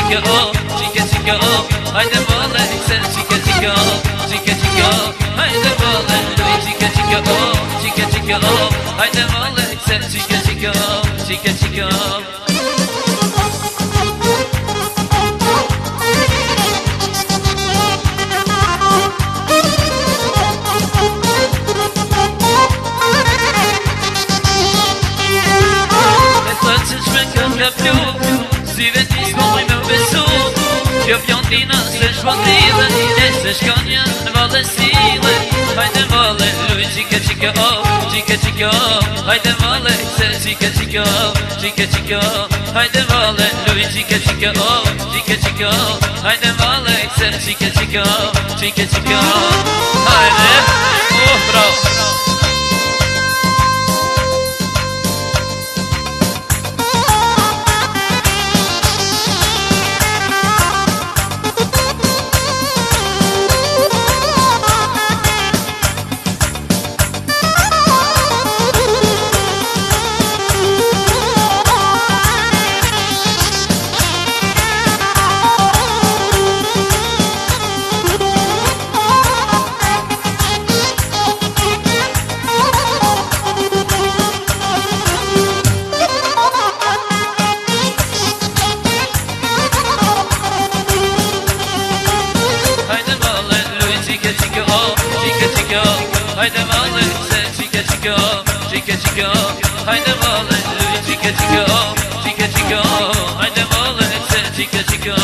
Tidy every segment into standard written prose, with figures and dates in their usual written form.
chica, oh, haydi vale, sen chica, haydi vale, chica, oh, haydi vale, sen chica. Syve ti s'moj me besu Kjo pjantina se shpatile E se shkanja në valesile Hajde vale, luj chica, oh, hajde vale, se chica, hajde vale, luj chica, oh, hajde vale, se chica, hajde, bravo. Haydi vale, se chica, haydi vale, chica, haydi vale, se chica.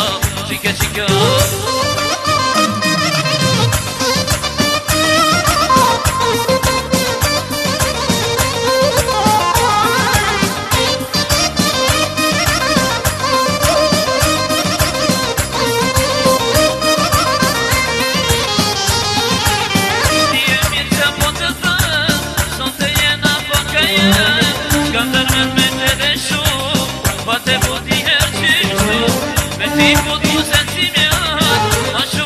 Tipo tu sentimiento,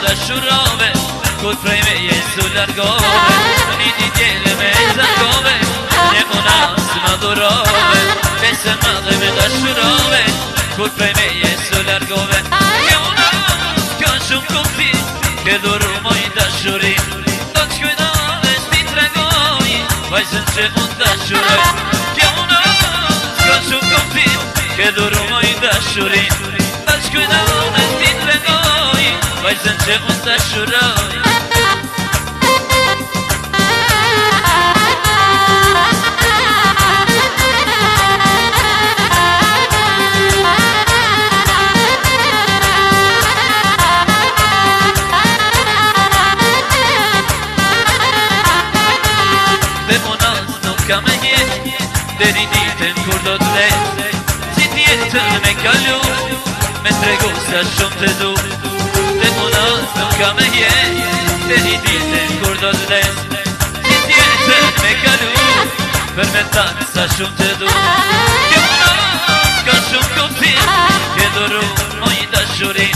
dashurove, kur prej me jesu largove, një gjele me zakove, një unas më dhurove, besën madhe me dashurove, kur prej me jesu largove. Kjo unas ka shumë kufi, ke dhuru moj dashuri, do të shkujdove s'ti tregoj, vajzën që unë dashuroj. Kjo unas ka shumë kufi, ke dhuru moj dashuri, do të shkujdove s'ti tregoj, vajzën që unë dashuroj. Ka me jetë, deri ditën kur do të letë, si t'jetën me kalu, me tregu sa shumë të du. Dhe munat nuk ka me jetë, deri ditën kur do të letë, si t'jetën me kalu, për me tanë sa shumë të du. Kjo munat ka shumë kuptim, ke dhuru moj dashurin,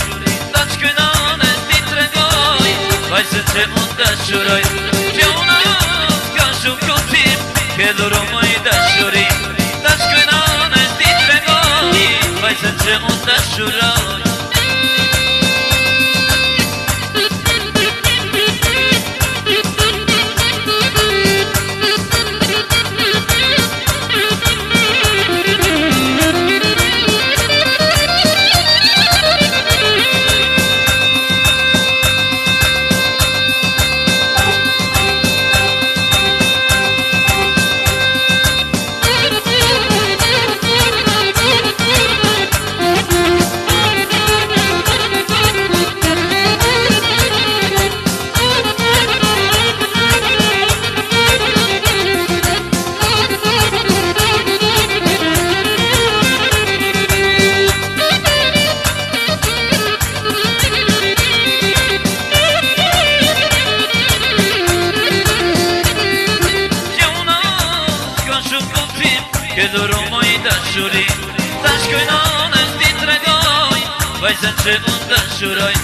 ta shkynane t'i tregoj, vajzën që unë dashuroj. Kjo munat ka shumë kuptim, ke dhuru moj dashurin, ta shkynane t'i tregoj, vajzën që unë dashuroj. Ke dhuru moj dashurin, ta shkojnane t'i tregoj, vajzën që unë dashuroj.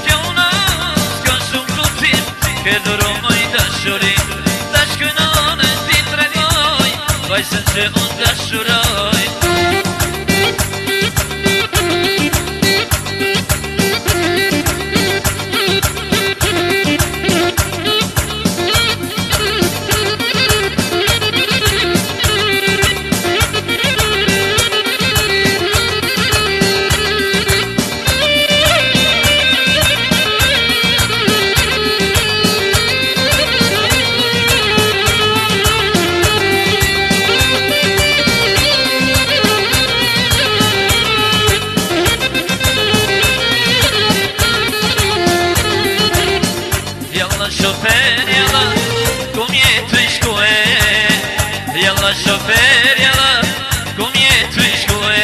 Kjo unas ka shumë kuptim, ke dhuru moj dashurin, ta shkojnane t'i tregoj, vajzën që unë dashuroj. Shofer jalla, kum jetu i shkue, jalla shofer jalla, kum jetu i shkue,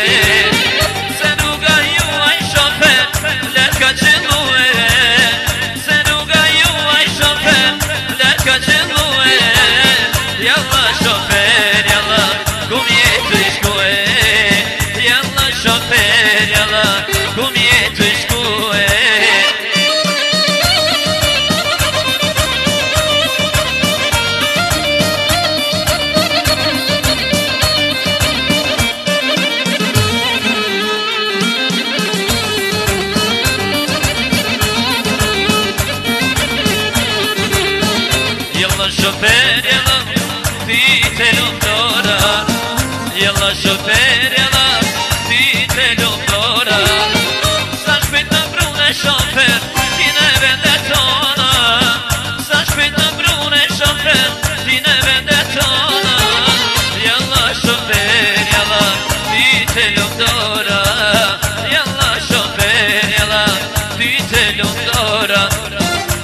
se rruga juaj shofer, let ka qëllue, se rruga juaj shofer, let ka qëllue, jalla shofer jalla, kum jetu i shkue, jalla shofer jalla, kum jetu i shkue. Yalla shofer yalla, ti te lumdora. Yalla shofer yalla, ti te lumdora. Sa shpejt në brune shofer, ti në vendet tona. Sa shpejt në brune shofer, ti në vendet tona. Yalla shofer yalla, ti te lumdora. Yalla shofer yalla, ti te lumdora.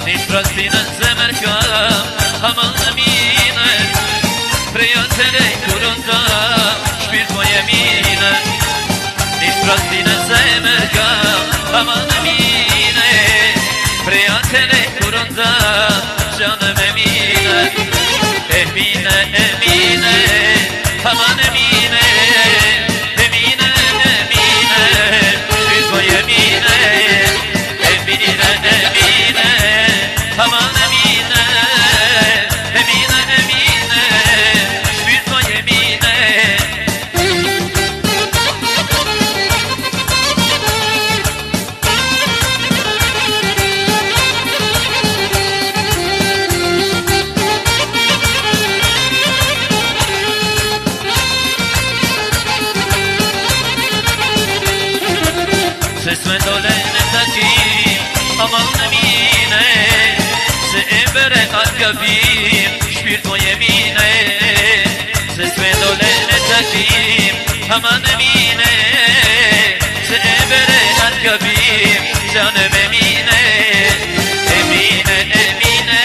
Nish prastinën zemër kam, aman amine, preja të lej kurën ta, shpirt moj emine. Nish prastinën zemër kam, aman amine, preja të lej kurën ta, canëm emine. Emine, emine, aman emine, emine, emine, shpirt moj emine. Emine, emine, mine Se e bere atë gabim Shpirt mo jemine Se s'me dole në takim Aman mine Se e bere atë gabim Qanë me mine Emine, emine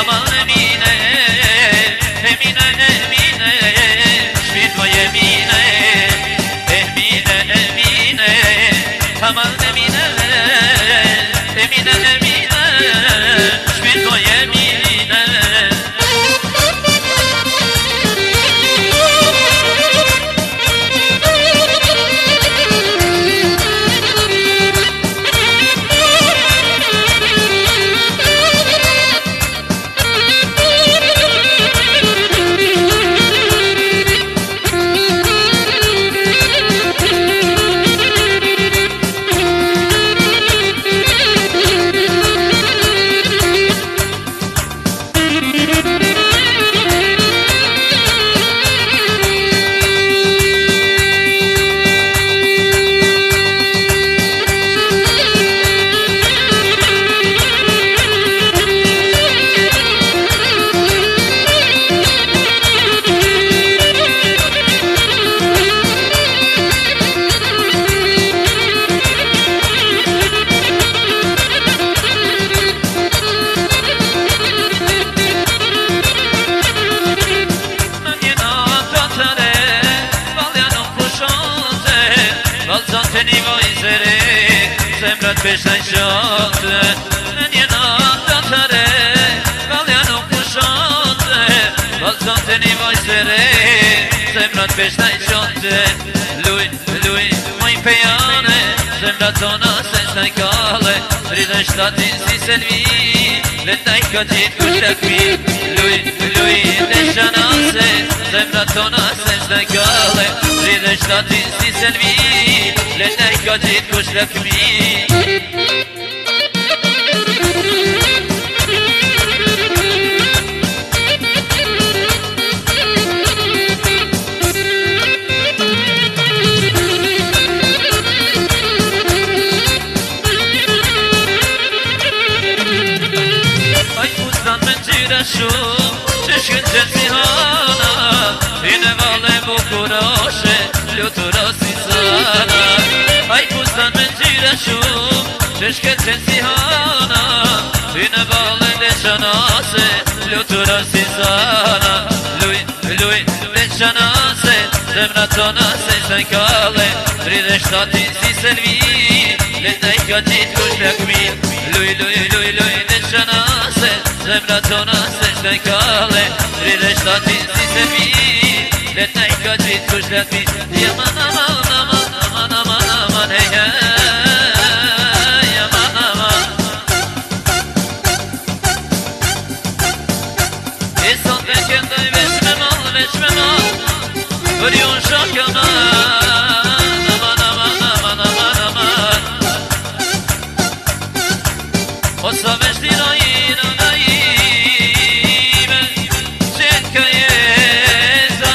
Aman mine Emine, emine Shpirt mo jemine Emine, emine Aman emine Emine, emine Shpirt mo jemine Zemrat beshtaj qote Në një natë të re Valja nuk pushonte Valzonte një vojse re Zemrat beshtaj qote Luj, luj, moj pejane Zemrat tona se shtaj kale Rridhe shtatin si selvi Letaj ka qitë kush të kmi Luj, luj, dhe shanase Zemrat tona se shtaj kale Rridhe shtatin si selvi Letaj ka qitë kush të kmi Që shkën qënë si hana I në vale bukuroshe Lutura si sana Aj pustan me gjyra shumë Që shkën qënë si hana I në vale dhe qanase Lutura si sana Luj, luj, dhe qanase Zemra tona se shtaj kale Rridhe shtatin si selvi Letaj ka qitë kush të kmin Luj, luj, luj, luj, dhe qanase Zemra tona se shtaj kale Rridhe shtatin si selvi Letaj ka qitë kush të kmin Jaman, aman, aman, aman, aman, aman, hej, hej Jaman, aman I sot dhe këndoj veç me mal Për ju në shok aman Aman, aman, aman, aman, aman O sa veç tirojnë në ime Qenë ka jeza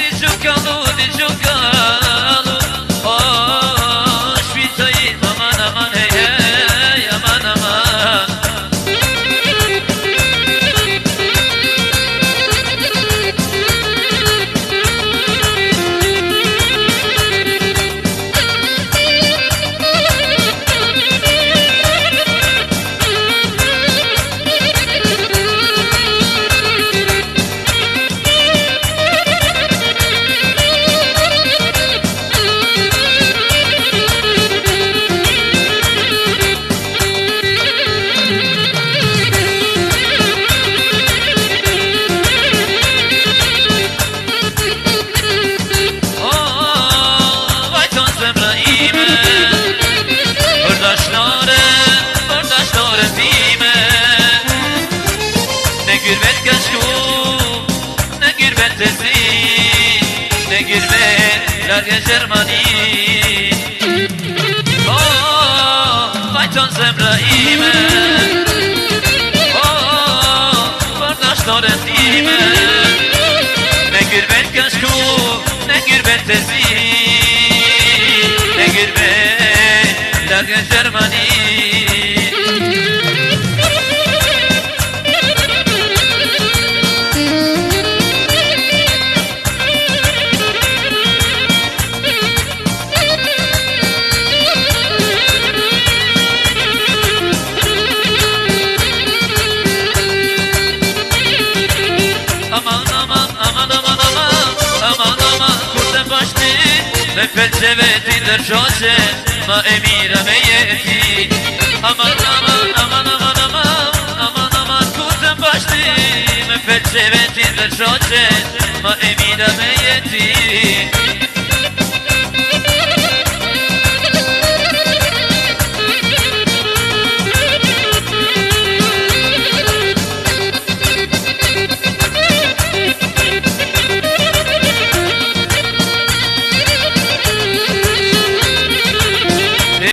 Ti që kalu O, shpita im Aman, aman, hej, hej Aman, aman Gürbet kaçku, ne gürbet tezi, ne gürbet larga Germani. Oh, vajton zemraime, oh, kardeşlerim time. Ne gürbet kaçku, ne gürbet tezi, ne gürbet larga Germani. Me pëlqeve ti ndërgjoqe, ma e mira me jeti. Aman, aman, aman, aman, aman, aman, aman, ku të mbashti. Me pëlqeve ti ndërgjoqe, ma e mira me jeti.